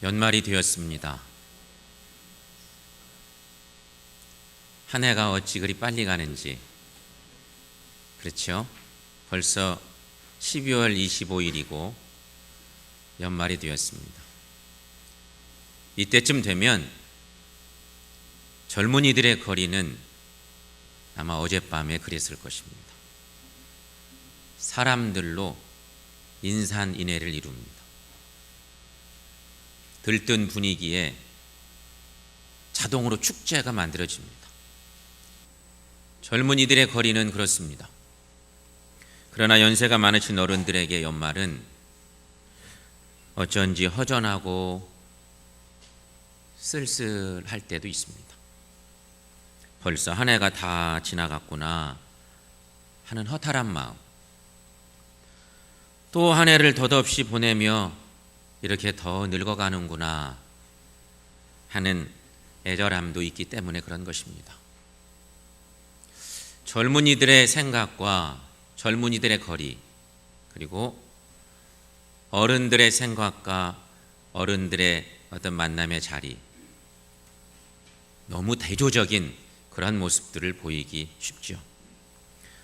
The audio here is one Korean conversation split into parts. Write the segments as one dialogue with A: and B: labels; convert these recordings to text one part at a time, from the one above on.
A: 연말이 되었습니다. 한 해가 어찌 그리 빨리 가는지. 그렇죠? 벌써 12월 25일이고 연말이 되었습니다. 이때쯤 되면 젊은이들의 거리는 아마 어젯밤에 그랬을 것입니다. 사람들로 인산인해를 이룹니다. 들뜬 분위기에 자동으로 축제가 만들어집니다. 젊은이들의 거리는 그렇습니다. 그러나 연세가 많으신 어른들에게 연말은 어쩐지 허전하고 쓸쓸할 때도 있습니다. 벌써 한 해가 다 지나갔구나 하는 허탈한 마음, 또 한 해를 덧없이 보내며 이렇게 더 늙어가는구나 하는 애절함도 있기 때문에 그런 것입니다. 젊은이들의 생각과 젊은이들의 거리, 그리고 어른들의 생각과 어른들의 어떤 만남의 자리, 너무 대조적인 그런 모습들을 보이기 쉽죠.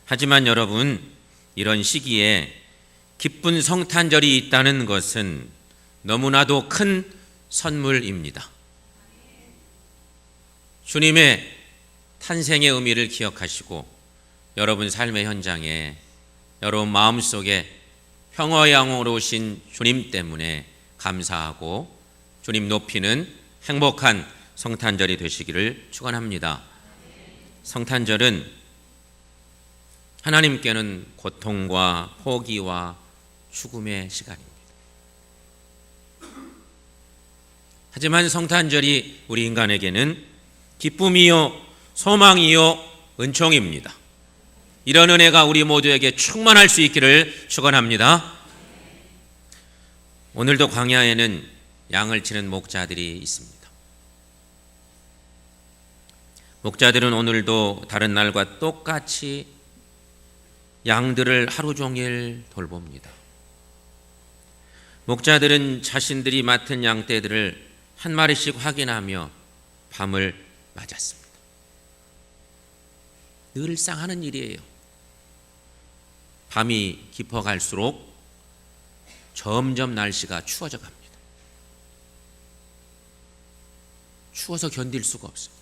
A: 하지만 여러분, 이런 시기에 기쁜 성탄절이 있다는 것은 너무나도 큰 선물입니다. 주님의 탄생의 의미를 기억하시고 여러분 삶의 현장에, 여러분 마음속에 평화의 오신 주님 때문에 감사하고 주님 높이는 행복한 성탄절이 되시기를 축원합니다. 성탄절은 하나님께는 고통과 포기와 죽음의 시간입니다. 하지만 성탄절이 우리 인간에게는 기쁨이요 소망이요 은총입니다. 이런 은혜가 우리 모두에게 충만할 수 있기를 축원합니다. 오늘도 광야에는 양을 치는 목자들이 있습니다. 목자들은 오늘도 다른 날과 똑같이 양들을 하루 종일 돌봅니다. 목자들은 자신들이 맡은 양떼들을 한 마리씩 확인하며 밤을 맞았습니다. 늘상 하는 일이에요. 밤이 깊어갈수록 점점 날씨가 추워져 갑니다. 추워서 견딜 수가 없어요.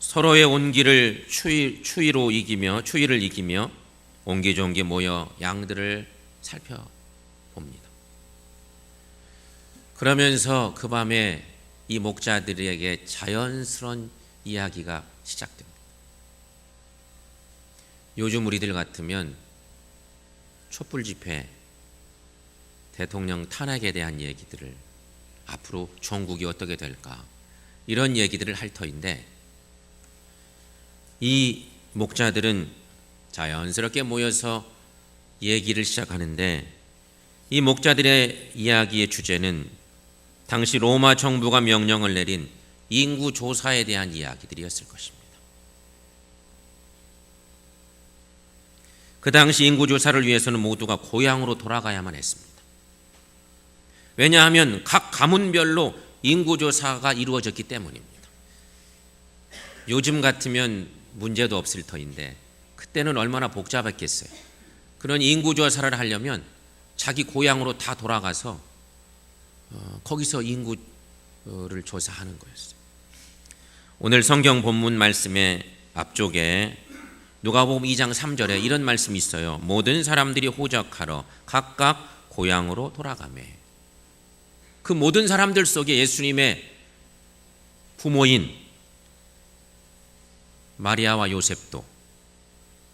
A: 서로의 온기를 추위를 이기며 옹기종기 모여 양들을 살펴봅니다. 그러면서 그 밤에 이 목자들에게 자연스러운 이야기가 시작됩니다. 요즘 우리들 같으면 촛불 집회, 대통령 탄핵에 대한 얘기들을, 앞으로 종국이 어떻게 될까, 이런 얘기들을 할 터인데, 이 목자들은 자연스럽게 모여서 얘기를 시작하는데, 이 목자들의 이야기의 주제는 당시 로마 정부가 명령을 내린 인구 조사에 대한 이야기들이었을 것입니다. 그 당시 인구 조사를 위해서는 모두가 고향으로 돌아가야만 했습니다. 왜냐하면 각 가문별로 인구 조사가 이루어졌기 때문입니다. 요즘 같으면 문제도 없을 터인데 그때는 얼마나 복잡했겠어요. 그런 인구 조사를 하려면 자기 고향으로 다 돌아가서 거기서 인구를 조사하는 거였어요. 오늘 성경 본문 말씀의 앞쪽에 누가복음 2장 3절에 이런 말씀이 있어요. 모든 사람들이 호적하러 각각 고향으로 돌아가매. 그 모든 사람들 속에 예수님의 부모인 마리아와 요셉도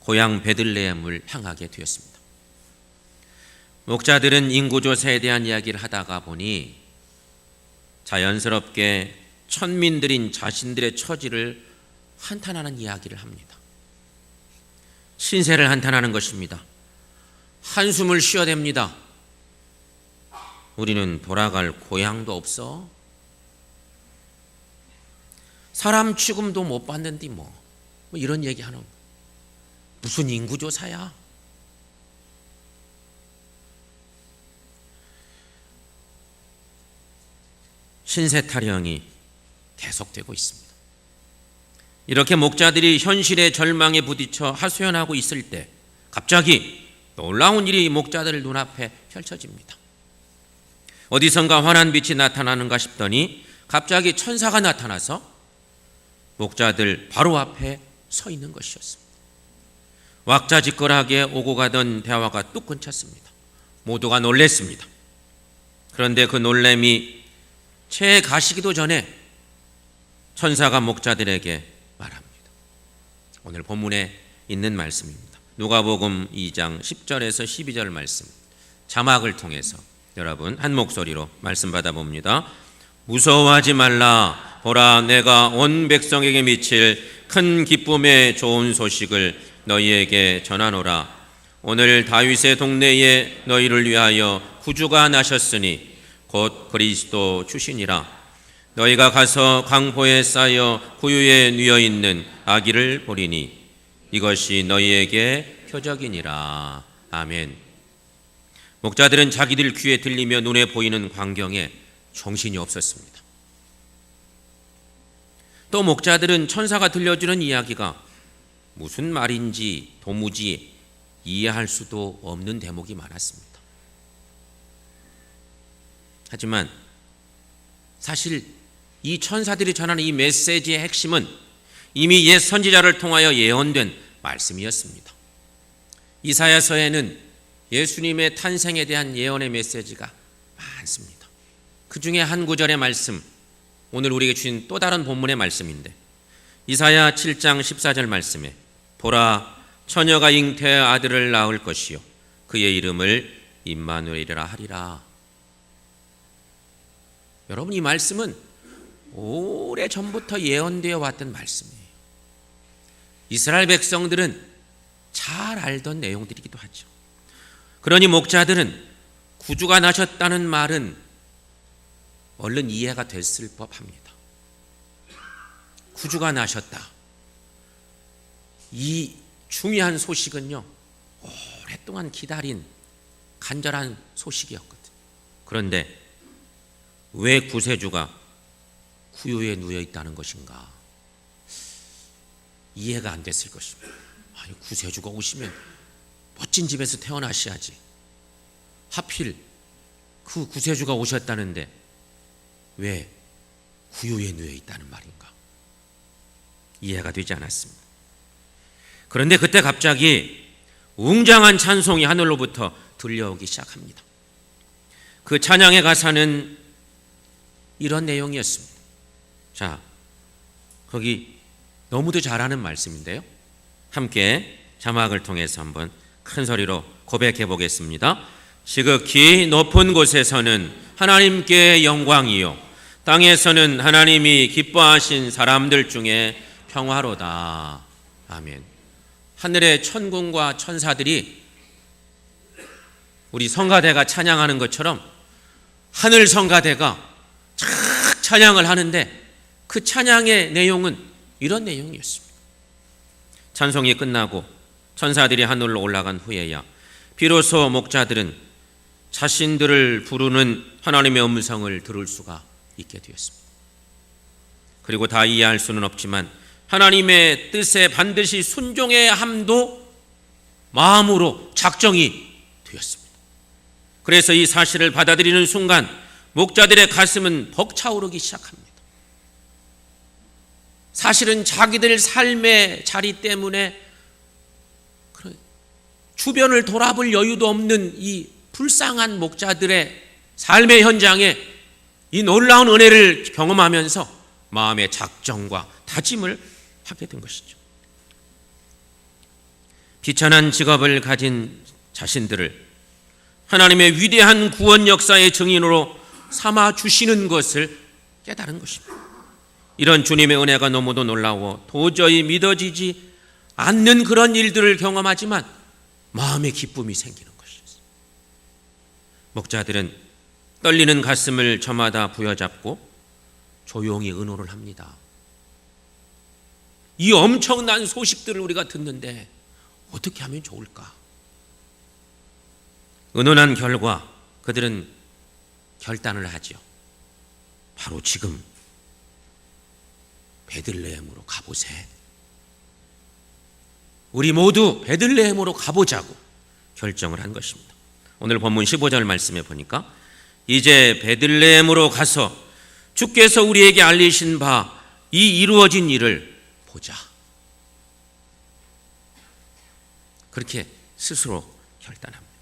A: 고향 베들레헴을 향하게 되었습니다. 목자들은 인구조사에 대한 이야기를 하다가 보니 자연스럽게 천민들인 자신들의 처지를 한탄하는 이야기를 합니다. 신세를 한탄하는 것입니다. 한숨을 쉬어댑니다. 우리는 돌아갈 고향도 없어. 사람 취급도 못 받는디 뭐 이런 얘기하는 거예요. 무슨 인구조사야? 신세 타령이 계속되고 있습니다. 이렇게 목자들이 현실의 절망에 부딪혀 하소연하고 있을 때 갑자기 놀라운 일이 목자들 눈앞에 펼쳐집니다. 어디선가 환한 빛이 나타나는가 싶더니 갑자기 천사가 나타나서 목자들 바로 앞에 서 있는 것이었습니다. 왁자지껄하게 오고 가던 대화가 뚝 끊겼습니다. 모두가 놀랬습니다. 그런데 그 놀램이 채 가시기도 전에 천사가 목자들에게 말합니다. 오늘 본문에 있는 말씀입니다. 누가복음 2장 10절에서 12절 말씀, 자막을 통해서 여러분 한 목소리로 말씀 받아봅니다. 무서워하지 말라. 보라, 내가 온 백성에게 미칠 큰 기쁨의 좋은 소식을 너희에게 전하노라. 오늘 다윗의 동네에 너희를 위하여 구주가 나셨으니 곧 그리스도 주시니라. 너희가 가서 강포에 쌓여 구유에 누워 있는 아기를 보리니 이것이 너희에게 표적이니라. 아멘. 목자들은 자기들 귀에 들리며 눈에 보이는 광경에 정신이 없었습니다. 또 목자들은 천사가 들려주는 이야기가 무슨 말인지 도무지 이해할 수도 없는 대목이 많았습니다. 하지만 사실 이 천사들이 전하는 이 메시지의 핵심은 이미 옛 선지자를 통하여 예언된 말씀이었습니다. 이사야서에는 예수님의 탄생에 대한 예언의 메시지가 많습니다. 그 중에 한 구절의 말씀, 오늘 우리에게 주신 또 다른 본문의 말씀인데 이사야 7장 14절 말씀에 보라, 처녀가 잉태의 아들을 낳을 것이요 그의 이름을 임마누엘이라 하리라. 여러분, 이 말씀은 오래전부터 예언되어 왔던 말씀이에요. 이스라엘 백성들은 잘 알던 내용들이기도 하죠. 그러니 목자들은 구주가 나셨다는 말은 얼른 이해가 됐을 법합니다. 구주가 나셨다. 이 중요한 소식은요, 오랫동안 기다린 간절한 소식이었거든요. 그런데 왜 구세주가 구유에 누워 있다는 것인가? 이해가 안 됐을 것입니다. 아니, 구세주가 오시면 멋진 집에서 태어나셔야지. 하필 그 구세주가 오셨다는데 왜 구유에 누워 있다는 말인가? 이해가 되지 않았습니다. 그런데 그때 갑자기 웅장한 찬송이 하늘로부터 들려오기 시작합니다. 그 찬양의 가사는 이런 내용이었습니다. 자, 거기 너무도 잘 아는 말씀인데요. 함께 자막을 통해서 한번 큰 소리로 고백해 보겠습니다. 지극히 높은 곳에서는 하나님께 영광이요 땅에서는 하나님이 기뻐하신 사람들 중에 평화로다. 아멘. 하늘의 천군과 천사들이 우리 성가대가 찬양하는 것처럼 하늘 성가대가 착 찬양을 하는데 그 찬양의 내용은 이런 내용이었습니다. 찬송이 끝나고 천사들이 하늘로 올라간 후에야 비로소 목자들은 자신들을 부르는 하나님의 음성을 들을 수가 있게 되었습니다. 그리고 다 이해할 수는 없지만 하나님의 뜻에 반드시 순종해야 함도 마음으로 작정이 되었습니다. 그래서 이 사실을 받아들이는 순간 목자들의 가슴은 벅차오르기 시작합니다. 사실은 자기들 삶의 자리 때문에 주변을 돌아볼 여유도 없는 이 불쌍한 목자들의 삶의 현장에 이 놀라운 은혜를 경험하면서 마음의 작정과 다짐을 하게 된 것이죠. 비천한 직업을 가진 자신들을 하나님의 위대한 구원 역사의 증인으로 삼아 주시는 것을 깨달은 것입니다. 이런 주님의 은혜가 너무도 놀라워 도저히 믿어지지 않는 그런 일들을 경험하지만 마음의 기쁨이 생기는 것이었어요. 목자들은 떨리는 가슴을 저마다 부여잡고 조용히 의논을 합니다. 이 엄청난 소식들을 우리가 듣는데 어떻게 하면 좋을까? 의논한 결과 그들은 결단을 하죠. 바로 지금 베들레헴으로 가보세. 우리 모두 베들레헴으로 가보자고 결정을 한 것입니다. 오늘 본문 15절 말씀에 보니까 이제 베들레헴으로 가서 주께서 우리에게 알리신 바 이 이루어진 일을 보자. 그렇게 스스로 결단합니다.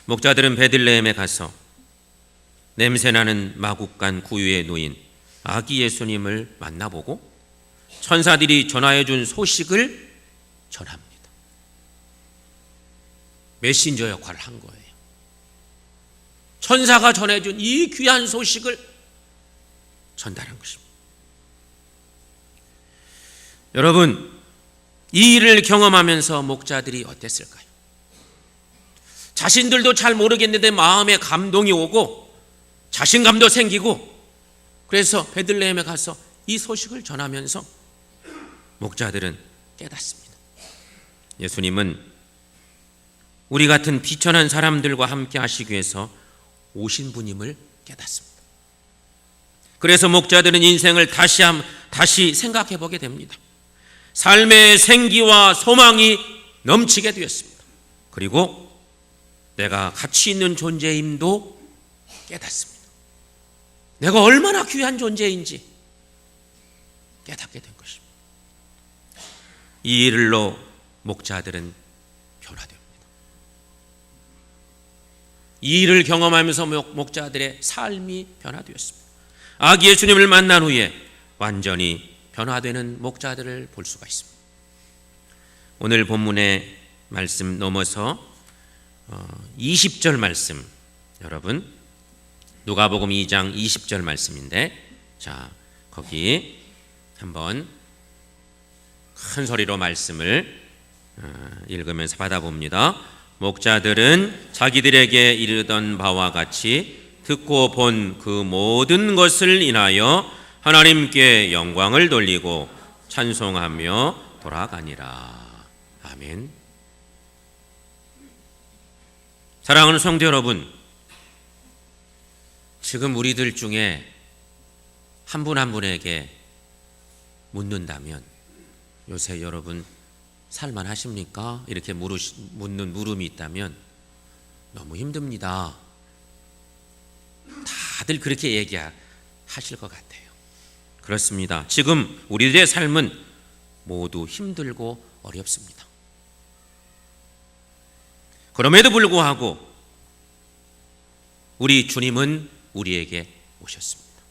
A: 목자들은 베들레헴에 가서 냄새나는 마국간 구유에 놓인 아기 예수님을 만나보고 천사들이 전하여 준 소식을 전합니다. 메신저 역할을 한 거예요. 천사가 전해준 이 귀한 소식을 전달한 것입니다. 여러분, 이 일을 경험하면서 목자들이 어땠을까요? 자신들도 잘 모르겠는데 마음에 감동이 오고 자신감도 생기고, 그래서 베들레헴에 가서 이 소식을 전하면서 목자들은 깨닫습니다. 예수님은 우리 같은 비천한 사람들과 함께 하시기 위해서 오신 분임을 깨닫습니다. 그래서 목자들은 인생을 다시 생각해 보게 됩니다. 삶의 생기와 소망이 넘치게 되었습니다. 그리고 내가 가치 있는 존재임도 깨닫습니다. 내가 얼마나 귀한 존재인지 깨닫게 된 것입니다. 이 일로 목자들은 변화됩니다. 이 일을 경험하면서 목자들의 삶이 변화되었습니다. 아기 예수님을 만난 후에 완전히 변화되는 목자들을 볼 수가 있습니다. 오늘 본문의 말씀 넘어서 20절 말씀, 여러분 누가복음 2장 20절 말씀인데, 자 거기 한번 큰 소리로 말씀을 읽으면서 받아봅니다. 목자들은 자기들에게 이르던 바와 같이 듣고 본 그 모든 것을 인하여 하나님께 영광을 돌리고 찬송하며 돌아가니라. 아멘. 사랑하는 성도 여러분, 지금 우리들 중에 한 분 한 분에게 묻는다면 요새 여러분 살만하십니까? 이렇게 묻는 물음이 있다면 너무 힘듭니다. 다들 그렇게 얘기하실 것 같아요. 그렇습니다. 지금 우리들의 삶은 모두 힘들고 어렵습니다. 그럼에도 불구하고 우리 주님은 우리에게 오셨습니다.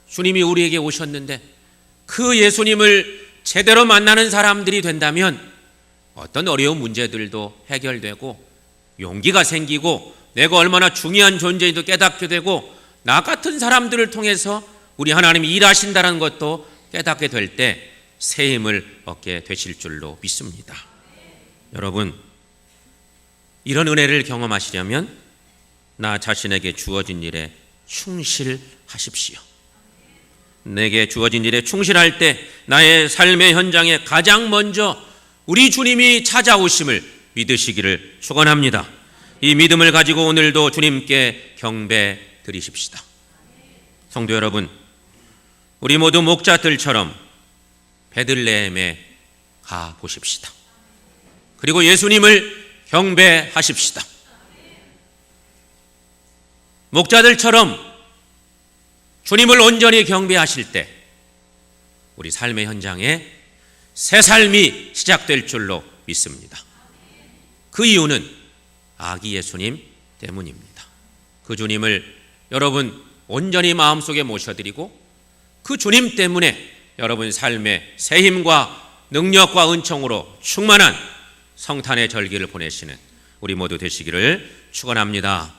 A: 주님이 우리에게 오셨는데 그 예수님을 제대로 만나는 사람들이 된다면 어떤 어려운 문제들도 해결되고 용기가 생기고 내가 얼마나 중요한 존재인지도 깨닫게 되고 나 같은 사람들을 통해서 우리 하나님이 일하신다는 것도 깨닫게 될 때 새 힘을 얻게 되실 줄로 믿습니다. 여러분, 이런 은혜를 경험하시려면 나 자신에게 주어진 일에 충실하십시오. 내게 주어진 일에 충실할 때 나의 삶의 현장에 가장 먼저 우리 주님이 찾아오심을 믿으시기를 축원합니다. 이 믿음을 가지고 오늘도 주님께 경배 드리십시다. 성도 여러분, 우리 모두 목자들처럼 베들레헴에 가 보십시다. 그리고 예수님을 경배하십시다. 목자들처럼 주님을 온전히 경배하실 때 우리 삶의 현장에 새 삶이 시작될 줄로 믿습니다. 그 이유는 아기 예수님 때문입니다. 그 주님을 여러분 온전히 마음속에 모셔드리고 그 주님 때문에 여러분 삶의 새 힘과 능력과 은총으로 충만한 성탄의 절기를 보내시는 우리 모두 되시기를 축원합니다.